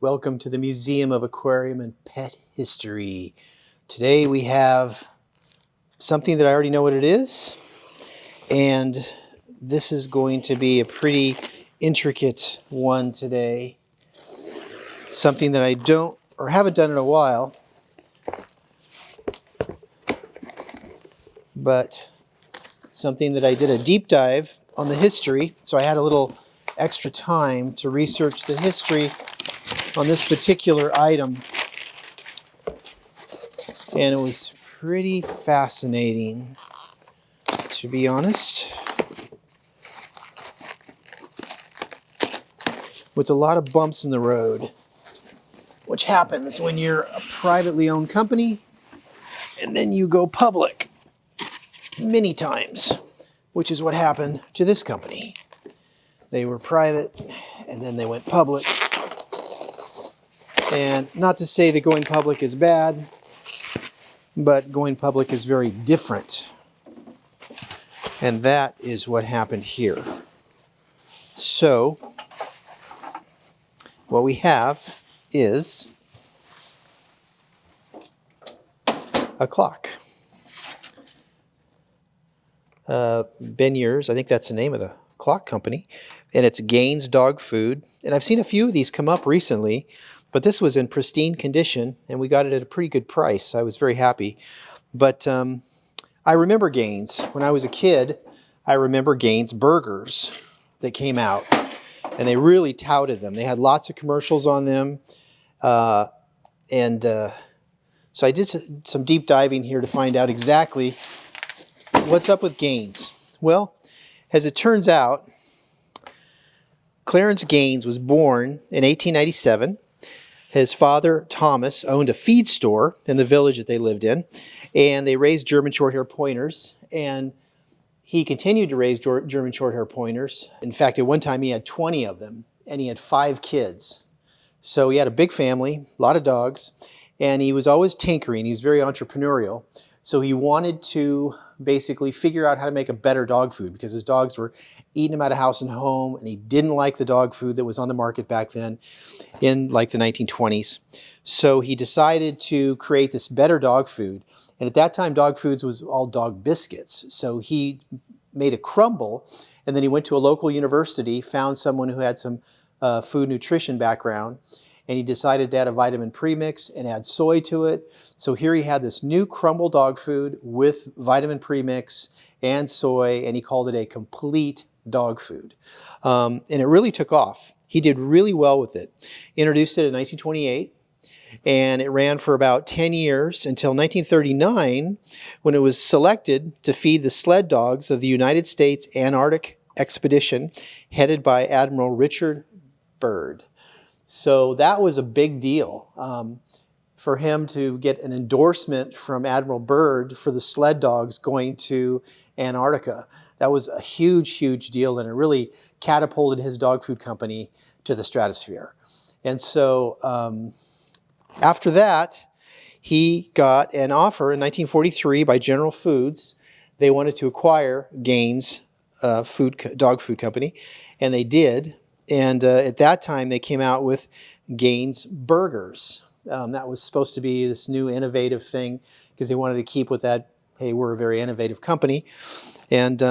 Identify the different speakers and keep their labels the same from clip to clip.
Speaker 1: Welcome to the Museum of Aquarium and Pet History. Today we have something that I already know what it is, and this is going to be a pretty intricate one today. Something that I don't or haven't done in a while, but something that I did a deep dive on the history, so I had a little extra time to research the history on this particular item, and it was pretty fascinating, to be honest, with a lot of bumps in the road, which happens when you're a privately owned company and then you go public many times, which is what happened to this company. They were private and then they went public. And not to say that going public is bad, but going public is very different. And that is what happened here. So, what we have is a clock. Beniers, I think that's the name of the clock company, and it's Gaines Dog Food. And I've seen a few of these come up recently, but this was in pristine condition, and we got it at a pretty good price. I was very happy. But I remember Gaines. When I was a kid, I remember Gaines burgers that came out, and they really touted them. They had lots of commercials on them, so I did some deep diving here to find out exactly what's up with Gaines. Well, as it turns out, Clarence Gaines was born in 1897. His father, Thomas, owned a feed store in the village that they lived in, and they raised German Shorthair Pointers, and he continued to raise German Shorthair Pointers. In fact, at one time he had 20 of them, and he had 5 kids. So he had a big family, a lot of dogs, and he was always tinkering. He was very entrepreneurial. So he wanted to basically figure out how to make a better dog food because his dogs were eating him out of house and home, and he didn't like the dog food that was on the market back then in like the 1920s. So he decided to create this better dog food. And at that time, dog foods was all dog biscuits. So he made a crumble, and then he went to a local university, found someone who had some food nutrition background, and he decided to add a vitamin premix and add soy to it. So here he had this new crumble dog food with vitamin premix and soy, and he called it a complete dog food. And it really took off. He did really well with it. Introduced it in 1928, and it ran for about 10 years until 1939, when it was selected to feed the sled dogs of the United States Antarctic Expedition, headed by Admiral Richard Byrd. So that was a big deal for him to get an endorsement from Admiral Byrd for the sled dogs going to Antarctica. That was a huge, huge deal, and it really catapulted his dog food company to the stratosphere. And so after that, he got an offer in 1943 by General Foods. They wanted to acquire Gaines Dog Food Company, and they did. And at that time, they came out with Gaines Burgers. That was supposed to be this new innovative thing because they wanted to keep with that, hey, we're a very innovative company. And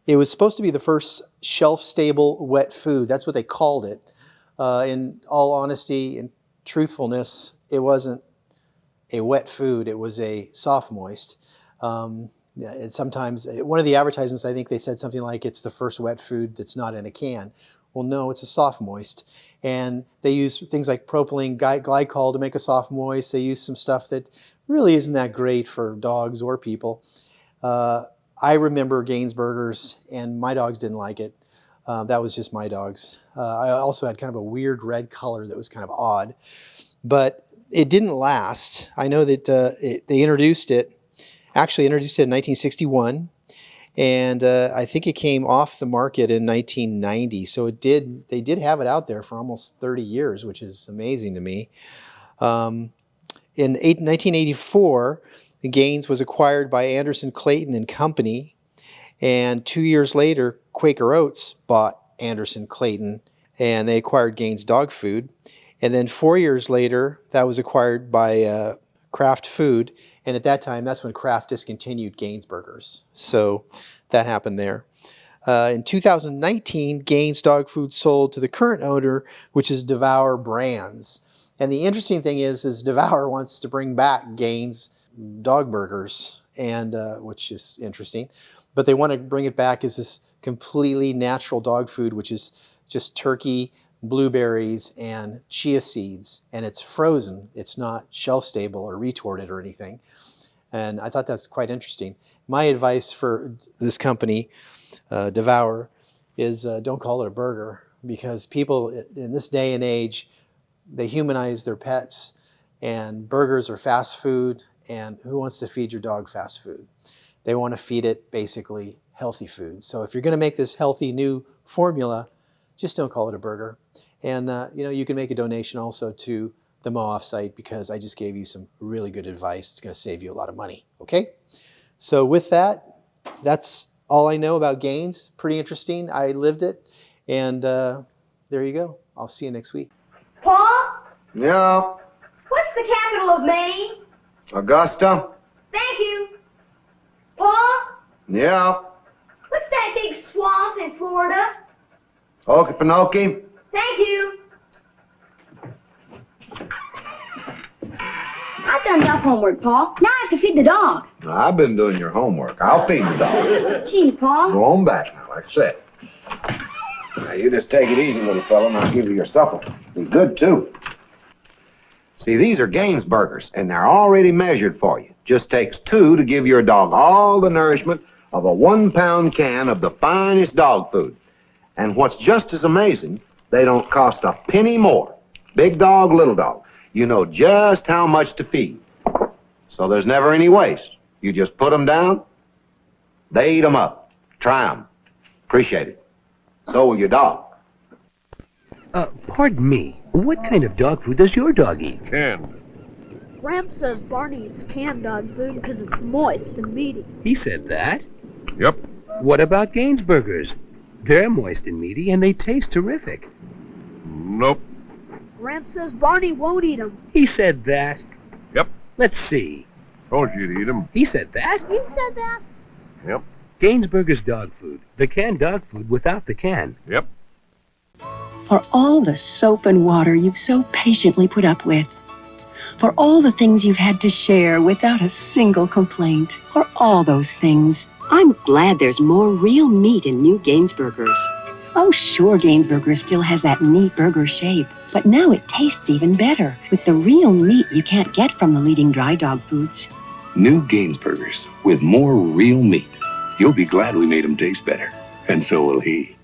Speaker 1: it was supposed to be the first shelf-stable wet food. That's what they called it. In all honesty and truthfulness, it wasn't a wet food. It was a soft moist. And sometimes, one of the advertisements, I think they said something like, it's the first wet food that's not in a can. Well, no, it's a soft moist. And they use things like propylene glycol to make a soft moist. They use some stuff that really isn't that great for dogs or people. I remember Gaines Burgers, and my dogs didn't like it. That was just my dogs. I also had kind of a weird red color that was kind of odd. But it didn't last. I know that they introduced it in 1961. And I think it came off the market in 1990. So they did have it out there for almost 30 years, which is amazing to me. In 1984, Gaines was acquired by Anderson Clayton and Company. And 2 years later, Quaker Oats bought Anderson Clayton, and they acquired Gaines Dog Food. And then 4 years later, that was acquired by Kraft Food. And at that time, that's when Kraft discontinued Gaines Burgers. So that happened there. In 2019, Gaines Dog Food sold to the current owner, which is Devour Brands. And the interesting thing is Devour wants to bring back Gaines Dog Burgers, and which is interesting. But they want to bring it back as this completely natural dog food, which is just turkey, blueberries, and chia seeds. And it's frozen. It's not shelf stable or retorted or anything. And I thought that's quite interesting. My advice for this company, Devour, is don't call it a burger, because people in this day and age, they humanize their pets, and burgers are fast food, and who wants to feed your dog fast food? They want to feed it basically healthy food. So if you're going to make this healthy new formula, just don't call it a burger. And you can make a donation also to the Moof site, because I just gave you some really good advice. It's going to save you a lot of money. Okay? So with that, that's all I know about Gaines. Pretty interesting. I lived it. And there you go. I'll see you next week.
Speaker 2: Paul?
Speaker 3: Yeah,
Speaker 2: What's the capital of Maine?
Speaker 3: Augusta?
Speaker 2: Thank you. Paul?
Speaker 3: Yeah,
Speaker 2: What's that big swamp in Florida?
Speaker 3: Okefenokee?
Speaker 2: Thank you. I've done enough homework, Paul. Now I have to feed the dog.
Speaker 3: I've been doing your homework. I'll feed the dog.
Speaker 2: Gee, Paul.
Speaker 3: Go on back now, like I said. Now, you just take it easy, little fella, and I'll give you your supper. Be good, too. See, these are Gaines burgers, and they're already measured for you. Just takes 2 to give your dog all the nourishment of a 1-pound can of the finest dog food. And what's just as amazing, they don't cost a penny more. Big dog, little dog. You know just how much to feed. So there's never any waste. You just put them down, they eat them up. Try them. Appreciate it. So will your dog.
Speaker 4: Pardon me. What kind of dog food does your dog eat?
Speaker 5: Canned.
Speaker 6: Gramp says Barney eats canned dog food because it's moist and meaty.
Speaker 4: He said that.
Speaker 5: Yep.
Speaker 4: What about Gaines burgers? They're moist and meaty, and they taste terrific.
Speaker 5: Nope.
Speaker 6: Gramp says Barney won't eat them.
Speaker 4: He said that.
Speaker 5: Yep.
Speaker 4: Let's see.
Speaker 5: Told you to eat them.
Speaker 4: He said that.
Speaker 6: You said that?
Speaker 5: Yep.
Speaker 4: Gaines burgers dog food. The canned dog food without the can.
Speaker 5: Yep.
Speaker 7: For all the soap and water you've so patiently put up with. For all the things you've had to share without a single complaint. For all those things, I'm glad there's more real meat in new Gaines burgers. Oh, sure, Gaines Burgers still has that neat burger shape, but now it tastes even better with the real meat you can't get from the leading dry dog foods.
Speaker 8: New Gaines Burgers with more real meat. You'll be glad we made them taste better, and so will he.